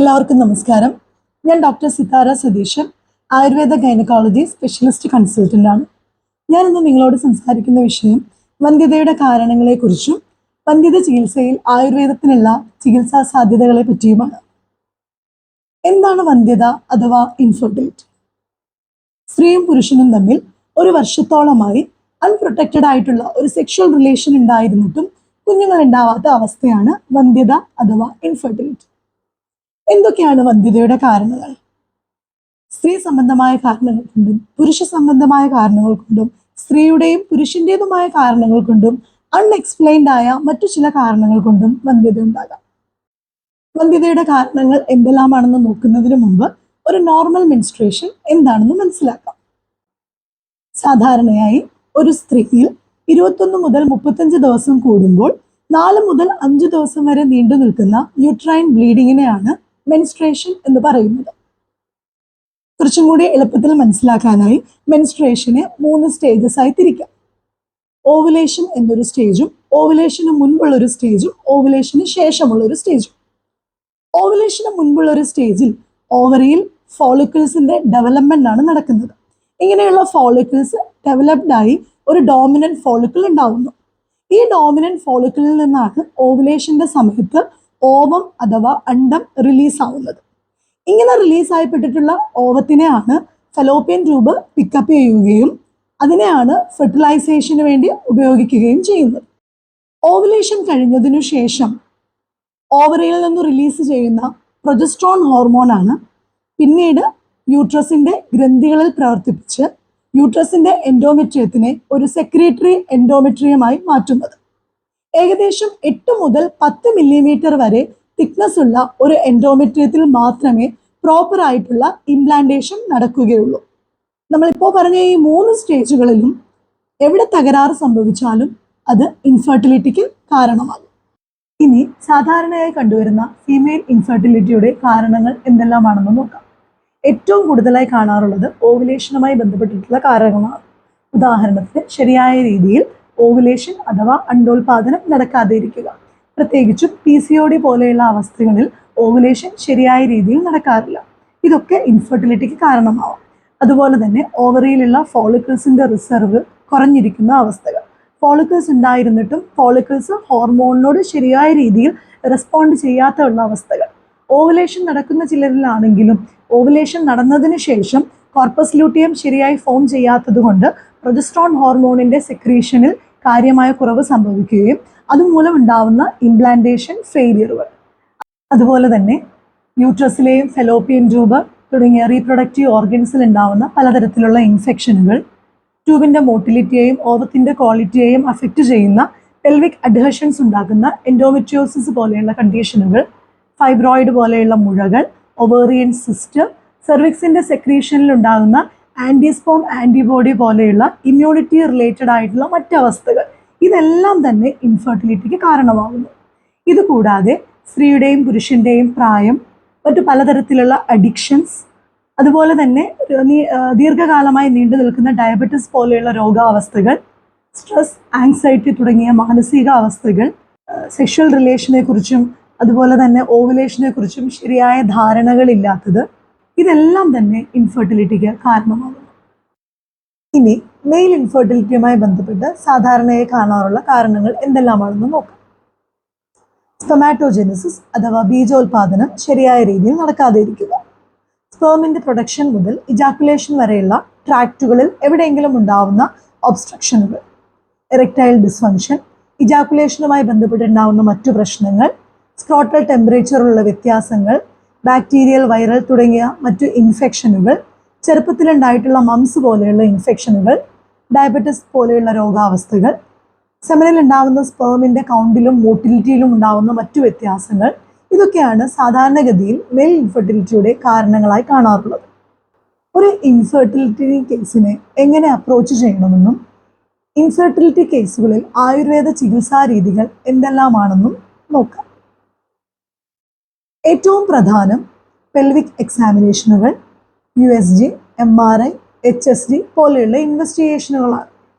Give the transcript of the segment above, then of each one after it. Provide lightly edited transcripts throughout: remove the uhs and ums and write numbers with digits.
എല്ലാവർക്കും നമസ്കാരം. ഞാൻ doctor Sithara Satheesan, Ayurveda gynaecology specialist consultant ആണ്. ഞാനിന്ന് നിങ്ങളോട് സംസാരിക്കുന്ന വിഷയം വന്ധ്യതയുടെ കാരണങ്ങളെക്കുറിച്ചും വന്ധ്യത ചികിത്സയിൽ ആയുർവേദത്തിനുള്ള ചികിത്സാ സാധ്യതകളെ പറ്റിയുമാണ്. എന്താണ് വന്ധ്യത അഥവാ ഇൻഫെർട്ടിലിറ്റി? സ്ത്രീയും പുരുഷനും തമ്മിൽ ഒരു വർഷത്തോളമായി അൺപ്രൊട്ടക്റ്റഡ് ആയിട്ടുള്ള ഒരു സെക്ഷൽ റിലേഷൻ ഉണ്ടായിരുന്നിട്ടും കുഞ്ഞുങ്ങൾ ഉണ്ടാവാത്ത അവസ്ഥയാണ് വന്ധ്യത അഥവാ ഇൻഫെർട്ടിലിറ്റി. എന്തൊക്കെയാണ് വന്ധ്യതയുടെ കാരണങ്ങൾ? സ്ത്രീ സംബന്ധമായ കാരണങ്ങൾ കൊണ്ടും പുരുഷ സംബന്ധമായ കാരണങ്ങൾ കൊണ്ടും സ്ത്രീയുടെയും പുരുഷന്റേതുമായ കാരണങ്ങൾ കൊണ്ടും അൺഎക്സ്പ്ലെയിൻഡ് ആയ മറ്റു ചില കാരണങ്ങൾ കൊണ്ടും വന്ധ്യത ഉണ്ടാകാം. വന്ധ്യതയുടെ കാരണങ്ങൾ എന്തെല്ലാമാണെന്ന് നോക്കുന്നതിന് മുമ്പ് ഒരു നോർമൽ മെൻസ്ട്രേഷൻ എന്താണെന്ന് മനസ്സിലാക്കാം. സാധാരണയായി ഒരു സ്ത്രീയിൽ 21 മുതൽ 35 ദിവസം കൂടുമ്പോൾ 4 മുതൽ 5 ദിവസം വരെ നീണ്ടു നിൽക്കുന്ന യൂട്രൈൻ ബ്ലീഡിങ്ങിനെയാണ് മെൻസ്ട്രേഷൻ എന്ന് പറയുന്നത്. കുറച്ചും കൂടി എളുപ്പത്തിൽ മനസ്സിലാക്കാനായി മെൻസ്ട്രേഷനെ 3 സ്റ്റേജസ് ആയി തിരിക്കാം. ഓവുലേഷൻ എന്നൊരു സ്റ്റേജും, ഓവുലേഷന് മുൻപുള്ള ഒരു സ്റ്റേജും, ഓവുലേഷന് ശേഷമുള്ള ഒരു സ്റ്റേജും. ഓവുലേഷന് മുൻപുള്ള ഒരു സ്റ്റേജിൽ ഓവറിയിൽ ഫോളിക്കിൾസിന്റെ ഡെവലപ്മെന്റ് ആണ് നടക്കുന്നത്. ഇങ്ങനെയുള്ള ഫോളിക്കിൾസ് ഡെവലപ്ഡ് ആയി ഒരു ഡോമിനന്റ് ഫോളിക്കിൾ ഉണ്ടാവുന്നു. ഈ ഡോമിനന്റ് ഫോളിക്കിളിൽ നിന്നാണ് ഓവുലേഷന്റെ സമയത്ത് ഓവം അഥവാ അണ്ഡം റിലീസ് ആവുന്നത്. ഇങ്ങനെ റിലീസ് ആയിപ്പെട്ടിട്ടുള്ള ഓവത്തിനെയാണ് ഫലോപ്പിയൻ ട്യൂബ് പിക്കപ്പ് ചെയ്യുകയും അതിനെയാണ് ഫെർട്ടിലൈസേഷന് വേണ്ടി ഉപയോഗിക്കുകയും ചെയ്യുന്നത്. ഓവുലേഷൻ കഴിഞ്ഞതിനു ശേഷം ഓവറിയിൽ നിന്ന് റിലീസ് ചെയ്യുന്ന പ്രൊജസ്ട്രോൺ ഹോർമോണാണ് പിന്നീട് യൂട്രസിന്റെ ഗ്രന്ഥികളിൽ പ്രവർത്തിപ്പിച്ച് യൂട്രസിന്റെ എൻഡോമെട്രിയത്തിനെ ഒരു സെക്രീറ്ററി എൻഡോമെട്രിയമായി മാറ്റുന്നത്. ഏകദേശം 8 മുതൽ 10 മില്ലിമീറ്റർ വരെ തിക്നെസ് ഉള്ള ഒരു എൻഡോമെട്രിയത്തിൽ മാത്രമേ പ്രോപ്പർ ആയിട്ടുള്ള ഇംപ്ലാന്റേഷൻ നടക്കുകയുള്ളൂ. നമ്മളിപ്പോൾ പറഞ്ഞ ഈ 3 സ്റ്റേജുകളിലും എവിടെ തകരാറ് സംഭവിച്ചാലും അത് ഇൻഫെർട്ടിലിറ്റിക്ക് കാരണമാകും. ഇനി സാധാരണയായി കണ്ടുവരുന്ന ഫീമെയിൽ ഇൻഫെർട്ടിലിറ്റിയുടെ കാരണങ്ങൾ എന്തെല്ലാമാണെന്ന് നോക്കാം. ഏറ്റവും കൂടുതലായി കാണാറുള്ളത് ഓവുലേഷനുമായി ബന്ധപ്പെട്ടിട്ടുള്ള കാരണങ്ങളാണ്. ഉദാഹരണത്തിന് ശരിയായ രീതിയിൽ ഓവുലേഷൻ അഥവാ അണ്ടോൽപാദനം നടക്കാതെ ഇരിക്കുക. പ്രത്യേകിച്ചും PCOD പോലെയുള്ള അവസ്ഥകളിൽ ഓവുലേഷൻ ശരിയായ രീതിയിൽ നടക്കാറില്ല. ഇതൊക്കെ ഇൻഫെർട്ടിലിറ്റിക്ക് കാരണമാവാം. അതുപോലെ തന്നെ ഓവറിയിലുള്ള ഫോളിക്കിൾസിന്റെ റിസർവ് കുറഞ്ഞിരിക്കുന്ന അവസ്ഥകൾ. ഫോളിക്കിൾസ് ഉണ്ടായിരുന്നിട്ടും ഫോളിക്കിൾസ് ഹോർമോണിനോട് ശരിയായ രീതിയിൽ റെസ്പോണ്ട് ചെയ്യാത്തുള്ള അവസ്ഥകൾ. ഓവുലേഷൻ നടക്കുന്ന ചിലരിലാണെങ്കിലും ഓവുലേഷൻ നടന്നതിന് ശേഷം കോർപ്പസ് ലൂട്ടിയം ശരിയായി ഫോം ചെയ്യാത്തത് കൊണ്ട് പ്രൊജസ്ട്രോൺ ഹോർമോണിന്റെ സെക്രീഷനിൽ കാര്യമായ കുറവ് സംഭവിക്കുകയും അതുമൂലം ഉണ്ടാവുന്ന ഇംപ്ലാന്റേഷൻ ഫെയിലിയറുകൾ. അതുപോലെ തന്നെ യൂട്രസിലെയും ഫെലോപ്പിയൻ ട്യൂബ് തുടങ്ങിയ റീപ്രൊഡക്റ്റീവ് ഓർഗൻസിൽ ഉണ്ടാവുന്ന പലതരത്തിലുള്ള ഇൻഫെക്ഷനുകൾ, ട്യൂബിന്റെ മോട്ടിലിറ്റിയെയും ഓവത്തിന്റെ ക്വാളിറ്റിയെയും അഫക്റ്റ് ചെയ്യുന്ന പെൽവിക് അഡ്ഹഷൻസ് ഉണ്ടാക്കുന്ന എൻഡോമെട്രിയോസിസ് പോലെയുള്ള കണ്ടീഷനുകൾ, ഫൈബ്രോയിഡ് പോലെയുള്ള മുഴകൾ, ഒവേറിയൻ സിസ്റ്റ്, സെർവിക്സിന്റെ സെക്രീഷനിൽ ഉണ്ടാകുന്ന ആന്റിസ്പോം ആന്റിബോഡി പോലെയുള്ള ഇമ്മ്യൂണിറ്റി റിലേറ്റഡ് ആയിട്ടുള്ള മറ്റവസ്ഥകൾ, ഇതെല്ലാം തന്നെ ഇൻഫെർട്ടിലിറ്റിക്ക് കാരണമാകുന്നു. ഇതുകൂടാതെ സ്ത്രീയുടെയും പുരുഷന്റെയും പ്രായം, മറ്റു പലതരത്തിലുള്ള അഡിക്ഷൻസ്, അതുപോലെ തന്നെ ദീർഘകാലമായി നീണ്ടു നിൽക്കുന്ന ഡയബറ്റിസ് പോലെയുള്ള രോഗാവസ്ഥകൾ, സ്ട്രെസ്, ആങ്സൈറ്റി തുടങ്ങിയ മാനസിക അവസ്ഥകൾ, സെക്ഷൽ റിലേഷനെ കുറിച്ചും അതുപോലെ തന്നെ ഓവുലേഷനെ കുറിച്ചും ശരിയായ ധാരണകളില്ലാത്തത്, ഇതെല്ലാം തന്നെ ഇൻഫെർട്ടിലിറ്റിക്ക് കാരണമാകുന്നു. ഇനി മെയിൽ ഇൻഫെർട്ടിലിറ്റിയുമായി ബന്ധപ്പെട്ട് സാധാരണയായി കാണാറുള്ള കാരണങ്ങൾ എന്തെല്ലാമാണെന്ന് നോക്കാം. സ്പെമാറ്റോജെനിസിസ് അഥവാ ബീജോത്പാദനം ശരിയായ രീതിയിൽ നടക്കാതെ ഇരിക്കുക. സ്പേമിന്റെ പ്രൊഡക്ഷൻ മുതൽ ഇജാക്കുലേഷൻ വരെയുള്ള ട്രാക്റ്റുകളിൽ എവിടെയെങ്കിലും ഉണ്ടാവുന്ന ഒബ്സ്ട്രക്ഷനുകൾ, എറക്ടൈൽ ഡിസ്ഫങ്ഷൻ, ഇജാക്കുലേഷനുമായി ബന്ധപ്പെട്ടുണ്ടാവുന്ന മറ്റു പ്രശ്നങ്ങൾ, സ്ക്രോട്ടൽ ടെമ്പറേച്ചറിലുള്ള വ്യത്യാസങ്ങൾ, ബാക്ടീരിയൽ, വൈറൽ തുടങ്ങിയ മറ്റു ഇൻഫെക്ഷനുകൾ, ചെറുപ്പത്തിലുണ്ടായിട്ടുള്ള മംസ് പോലെയുള്ള ഇൻഫെക്ഷനുകൾ, ഡയബറ്റിസ് പോലെയുള്ള രോഗാവസ്ഥകൾ, സെമനിൽ ഉണ്ടാകുന്ന സ്പേമിന്റെ കൗണ്ടിലും മോട്ടിലിറ്റിയിലും ഉണ്ടാകുന്ന മറ്റു വ്യത്യാസങ്ങൾ, ഇതൊക്കെയാണ് സാധാരണഗതിയിൽ മെയിൽ ഇൻഫെർട്ടിലിറ്റിയുടെ കാരണങ്ങളായി കാണാറുള്ളത്. ഒരു ഇൻഫെർട്ടിലിറ്റി കേസിനെ എങ്ങനെ അപ്രോച്ച് ചെയ്യണമെന്നും ഇൻഫെർട്ടിലിറ്റി കേസുകളിൽ ആയുർവേദ ചികിത്സാ രീതികൾ എന്തെല്ലാമാണെന്നും നോക്കാം. ഏറ്റവും പ്രധാനം പെൽവിക് എക്സാമിനേഷനുകൾ, USG, MRI, HSG പോലെയുള്ള ഇൻവെസ്റ്റിഗേഷനുകളാണ്.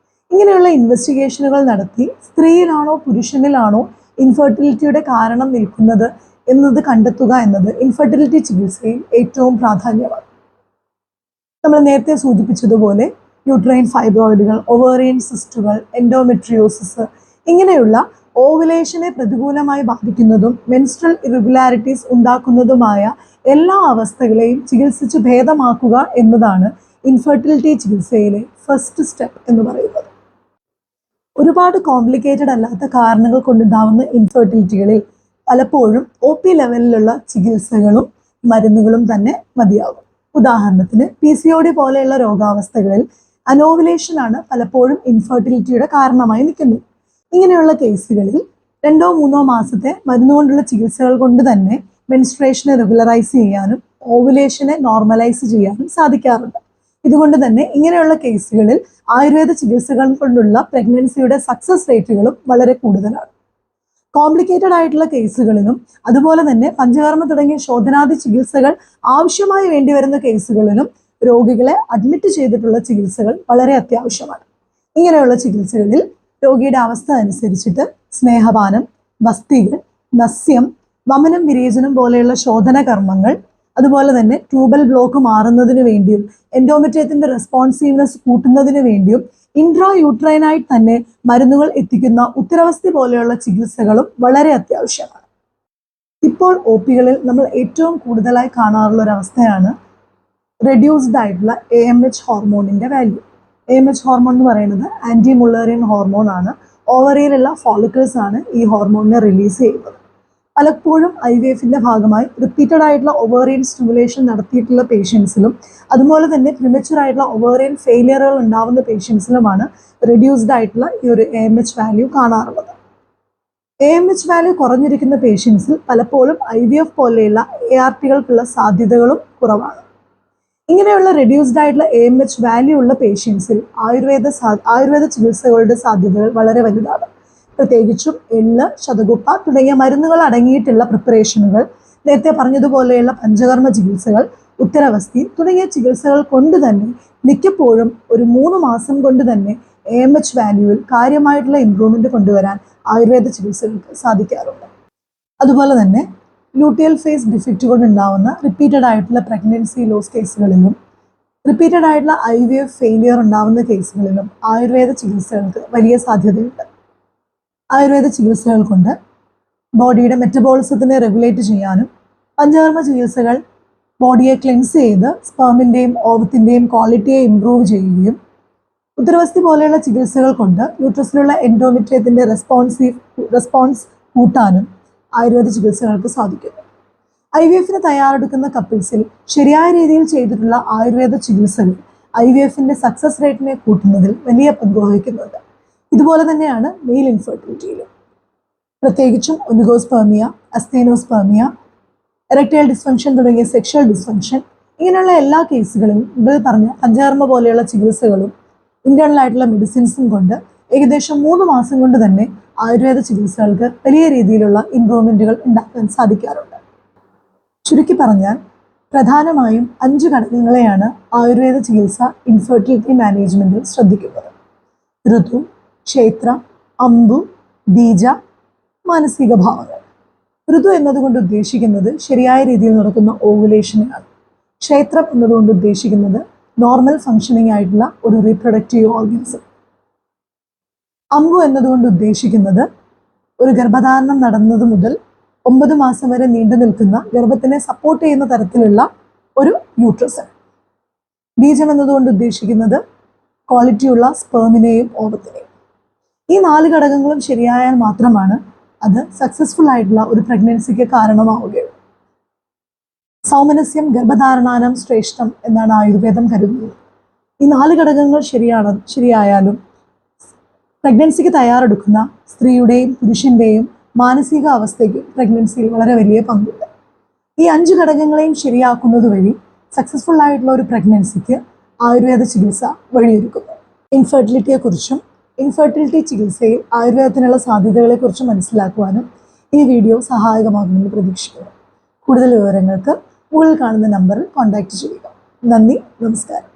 ഇങ്ങനെയുള്ള ഇൻവെസ്റ്റിഗേഷനുകൾ നടത്തി സ്ത്രീയിലാണോ പുരുഷനിലാണോ ഇൻഫെർട്ടിലിറ്റിയുടെ കാരണം നിൽക്കുന്നത് എന്നത് കണ്ടെത്തുക എന്നത് ഇൻഫെർട്ടിലിറ്റി ചികിത്സയിൽ ഏറ്റവും പ്രാധാന്യമാണ്. നമ്മൾ നേരത്തെ സൂചിപ്പിച്ചതുപോലെ യൂട്രൈൻ ഫൈബ്രോയിഡുകൾ, ഒവേറിയൻ സിസ്റ്റുകൾ, എൻഡോമെട്രിയോസിസ് ഇങ്ങനെയുള്ള ഓവുലേഷനെ പ്രതികൂലമായി ബാധിക്കുന്നതും മെൻസ്ട്രൽ ഇറഗുലാരിറ്റീസ് ഉണ്ടാക്കുന്നതുമായ എല്ലാ അവസ്ഥകളെയും ചികിത്സിച്ച് ഭേദമാക്കുക എന്നതാണ് ഇൻഫെർട്ടിലിറ്റി ചികിത്സയിലെ ഫസ്റ്റ് സ്റ്റെപ്പ് എന്ന് പറയുന്നത്. ഒരുപാട് കോംപ്ലിക്കേറ്റഡ് അല്ലാത്ത കാരണങ്ങൾ കൊണ്ടുണ്ടാവുന്ന ഇൻഫെർട്ടിലിറ്റികളിൽ പലപ്പോഴും OP ലെവലിലുള്ള ചികിത്സകളും മരുന്നുകളും തന്നെ മതിയാകും. ഉദാഹരണത്തിന് PCOD പോലെയുള്ള രോഗാവസ്ഥകളിൽ അനോവുലേഷൻ ആണ് പലപ്പോഴും ഇൻഫെർട്ടിലിറ്റിയുടെ കാരണമായി നിൽക്കുന്നത്. ഇങ്ങനെയുള്ള കേസുകളിൽ 2-3 മാസത്തെ മരുന്നുകൊണ്ടുള്ള ചികിത്സകൾ കൊണ്ട് തന്നെ മെൻസ്ട്രേഷനെ റെഗുലറൈസ് ചെയ്യാനും ഓവുലേഷനെ നോർമലൈസ് ചെയ്യാനും സാധിക്കാറുണ്ട്. ഇതുകൊണ്ട് തന്നെ ഇങ്ങനെയുള്ള കേസുകളിൽ ആയുർവേദ ചികിത്സകൾ കൊണ്ടുള്ള പ്രഗ്നൻസിയുടെ സക്സസ് റേറ്റുകളും വളരെ കൂടുതലാണ്. കോംപ്ലിക്കേറ്റഡ് ആയിട്ടുള്ള കേസുകളിലും അതുപോലെ തന്നെ പഞ്ചകർമ്മ തുടങ്ങിയ ശോധനാദി ചികിത്സകൾ ആവശ്യമായി വേണ്ടിവരുന്ന കേസുകളിലും രോഗികളെ അഡ്മിറ്റ് ചെയ്തിട്ടുള്ള ചികിത്സകൾ വളരെ അത്യാവശ്യമാണ്. ഇങ്ങനെയുള്ള ചികിത്സകളിൽ രോഗിയുടെ അവസ്ഥ അനുസരിച്ചിട്ട് സ്നേഹപാനം, വസ്തികൾ, നസ്യം, വമനം, വിരേചനം പോലെയുള്ള ശോധന കർമ്മങ്ങൾ, അതുപോലെ തന്നെ ട്യൂബൽ ബ്ലോക്ക് മാറുന്നതിന് വേണ്ടിയും എൻഡോമെട്രിയത്തിന്റെ റെസ്പോൺസീവ്നെസ് കൂട്ടുന്നതിന് വേണ്ടിയും ഇൻട്രാ യൂട്രൈനായിട്ട് തന്നെ മരുന്നുകൾ എത്തിക്കുന്ന ഉത്തരവസ്ഥി പോലെയുള്ള ചികിത്സകളും വളരെ അത്യാവശ്യമാണ്. ഇപ്പോൾ OPകളിൽ നമ്മൾ ഏറ്റവും കൂടുതലായി കാണാറുള്ള ഒരു അവസ്ഥയാണ് റെഡ്യൂസ്ഡ് ആയിട്ടുള്ള AMH ഹോർമോണിന്റെ വാല്യൂ. AMH ഹോർമോൺ എന്ന് പറയുന്നത് ആന്റി മുള്ളേറിയൻ ഹോർമോൺ ആണ്. ഓവറിയിലുള്ള ഫോളിക്കിൾസ് ആണ് ഈ ഹോർമോണിനെ റിലീസ് ചെയ്യുന്നത്. പലപ്പോഴും IVFന്റെ ഭാഗമായി റിപ്പീറ്റഡ് ആയിട്ടുള്ള ഒവേറിയൻ സ്റ്റിമുലേഷൻ നടത്തിയിട്ടുള്ള പേഷ്യൻസിലും അതുപോലെ തന്നെ പ്രിമച്വർ ആയിട്ടുള്ള ഒവേറിയൻ ഫെയിലിയറുകൾ ഉണ്ടാവുന്ന പേഷ്യൻസിലുമാണ് റെഡ്യൂസ്ഡ് ആയിട്ടുള്ള ഈ ഒരു AMH വാല്യൂ കാണാറുള്ളത്. AMH വാല്യൂ കുറഞ്ഞിരിക്കുന്ന പേഷ്യൻസിൽ പലപ്പോഴും IVF പോലെയുള്ള ARTകൾക്കുള്ള സാധ്യതകളും കുറവാണ്. ഇങ്ങനെയുള്ള റെഡ്യൂസ്ഡ് ആയിട്ടുള്ള AMH വാല്യൂ ഉള്ള പേഷ്യൻസിൽ ആയുർവേദ ചികിത്സകളുടെ സാധ്യതകൾ വളരെ വലുതാണ്. പ്രത്യേകിച്ചും എള്ള്, ശതകുപ്പ തുടങ്ങിയ മരുന്നുകൾ അടങ്ങിയിട്ടുള്ള പ്രിപ്പറേഷനുകൾ, നേരത്തെ പറഞ്ഞതുപോലെയുള്ള പഞ്ചകർമ്മ ചികിത്സകൾ, ഉത്തരവസ്ഥി തുടങ്ങിയ ചികിത്സകൾ കൊണ്ട് തന്നെ മിക്കപ്പോഴും ഒരു 3 മാസം കൊണ്ട് തന്നെ AMH വാല്യൂവിൽ കാര്യമായിട്ടുള്ള ഇംപ്രൂവ്മെന്റ് കൊണ്ടുവരാൻ ആയുർവേദ ചികിത്സകൾക്ക് സാധിക്കാറുണ്ട്. അതുപോലെ തന്നെ ലൂട്ടിയൽ ഫേസ് ഡിഫക്റ്റ് കൊണ്ടുണ്ടാവുന്ന റിപ്പീറ്റഡ് ആയിട്ടുള്ള പ്രഗ്നൻസി ലോസ് കേസുകളിലും റിപ്പീറ്റഡ് ആയിട്ടുള്ള IVF ഫെയിലിയർ ഉണ്ടാവുന്ന കേസുകളിലും ആയുർവേദ ചികിത്സകൾക്ക് വലിയ സാധ്യതയുണ്ട്. ആയുർവേദ ചികിത്സകൾ കൊണ്ട് ബോഡിയുടെ മെറ്റബോളിസത്തിനെ റെഗുലേറ്റ് ചെയ്യാനും പഞ്ചകർമ്മ ചികിത്സകൾ ബോഡിയെ ക്ലെൻസ് ചെയ്ത് സ്പെർമിൻ്റെയും ഓവത്തിൻ്റെയും ക്വാളിറ്റിയെ ഇംപ്രൂവ് ചെയ്യുകയും ഉത്തരവസ്ഥി പോലെയുള്ള ചികിത്സകൾ കൊണ്ട് യൂട്രസിലുള്ള എൻഡോമെട്രിയത്തിൻ്റെ റെസ്പോൺസ് കൂട്ടാനും ആയുർവേദ ചികിത്സകൾക്ക് സാധിക്കുന്നു. IVFന് തയ്യാറെടുക്കുന്ന കപ്പിൾസിൽ ശരിയായ രീതിയിൽ ചെയ്തിട്ടുള്ള ആയുർവേദ ചികിത്സകൾ IVFന്റെ സക്സസ് റേറ്റിനെ കൂട്ടുന്നതിൽ വലിയ പങ്ക് വഹിക്കുന്നുണ്ട്. ഇതുപോലെ തന്നെയാണ് മെയിൽ ഇൻഫെർട്ടിലിറ്റിയിലും. പ്രത്യേകിച്ചും ഒലിഗോസ്പെർമിയ, അസ്തേനോസ്പെർമിയ, എറക്ടൈൽ ഡിസ്ഫങ്ഷൻ തുടങ്ങിയ സെക്ഷൽ ഡിസ്ഫങ്ഷൻ ഇങ്ങനെയുള്ള എല്ലാ കേസുകളിലും ഇതിൽ പറഞ്ഞ പഞ്ചകർമ്മ പോലെയുള്ള ചികിത്സകളും ഇന്റേണൽ ആയിട്ടുള്ള മെഡിസിൻസും കൊണ്ട് ഏകദേശം 3 മാസം കൊണ്ട് തന്നെ ആയുർവേദ ചികിത്സകൾക്ക് വലിയ രീതിയിലുള്ള ഇംപ്രൂവ്മെന്റുകൾ ഉണ്ടാക്കാൻ സാധിക്കാറുണ്ട്. ചുരുക്കി പറഞ്ഞാൽ പ്രധാനമായും 5 ഘടകങ്ങളെയാണ് ആയുർവേദ ചികിത്സ ഇൻഫെർട്ടിലിറ്റി മാനേജ്മെന്റിൽ ശ്രദ്ധിക്കുന്നത്. ഋതു, ക്ഷേത്ര, അമ്പു, ബീജ, മാനസിക ഭാവങ്ങൾ. ഋതു എന്നതുകൊണ്ട് ഉദ്ദേശിക്കുന്നത് ശരിയായ രീതിയിൽ നടക്കുന്ന ഓവുലേഷനെയാണ്. ക്ഷേത്രം എന്നതുകൊണ്ട് ഉദ്ദേശിക്കുന്നത് നോർമൽ ഫങ്ഷനിങ് ആയിട്ടുള്ള ഒരു റീപ്രൊഡക്റ്റീവ് ഓർഗൻസം. അമ്പു എന്നതുകൊണ്ട് ഉദ്ദേശിക്കുന്നത് ഒരു ഗർഭധാരണം നടന്നത് മുതൽ 9 മാസം വരെ നീണ്ടു നിൽക്കുന്ന ഗർഭത്തിനെ സപ്പോർട്ട് ചെയ്യുന്ന തരത്തിലുള്ള ഒരു യൂട്രസ്. ബീജം എന്നതുകൊണ്ട് ഉദ്ദേശിക്കുന്നത് ക്വാളിറ്റിയുള്ള സ്പെർമിനെയും ഓവത്തിനെയും. ഈ 4 ഘടകങ്ങളും ശരിയായാൽ മാത്രമാണ് അത് സക്സസ്ഫുൾ ആയിട്ടുള്ള ഒരു പ്രഗ്നൻസിക്ക് കാരണമാവുകയുള്ളൂ. സൗമനസ്യം ഗർഭധാരണാനം ശ്രേഷ്ഠം എന്നാണ് ആയുർവേദം കരുതുന്നത്. ഈ 4 ഘടകങ്ങൾ ശരിയായാലും പ്രഗ്നൻസിക്ക് തയ്യാറെടുക്കുന്ന സ്ത്രീയുടെയും പുരുഷന്റെയും മാനസിക അവസ്ഥയ്ക്ക് പ്രഗ്നൻസിയിൽ വളരെ വലിയ പങ്കുണ്ട്. ഈ 5 ഘടകങ്ങളെയും ശരിയാക്കുന്നത് വഴി സക്സസ്ഫുൾ ആയിട്ടുള്ള ഒരു പ്രഗ്നൻസിക്ക് ആയുർവേദ ചികിത്സ വഴിയൊരുക്കുന്നു. ഇൻഫെർട്ടിലിറ്റിയെക്കുറിച്ചും ഇൻഫെർട്ടിലിറ്റി ചികിത്സയിൽ ആയുർവേദത്തിനുള്ള സാധ്യതകളെക്കുറിച്ചും മനസ്സിലാക്കുവാനും ഈ വീഡിയോ സഹായകമാകുമെന്ന് പ്രതീക്ഷിക്കുന്നു. കൂടുതൽ വിവരങ്ങൾക്ക് മുകളിൽ കാണുന്ന നമ്പറിൽ കോൺടാക്റ്റ് ചെയ്യുക. നന്ദി, നമസ്കാരം.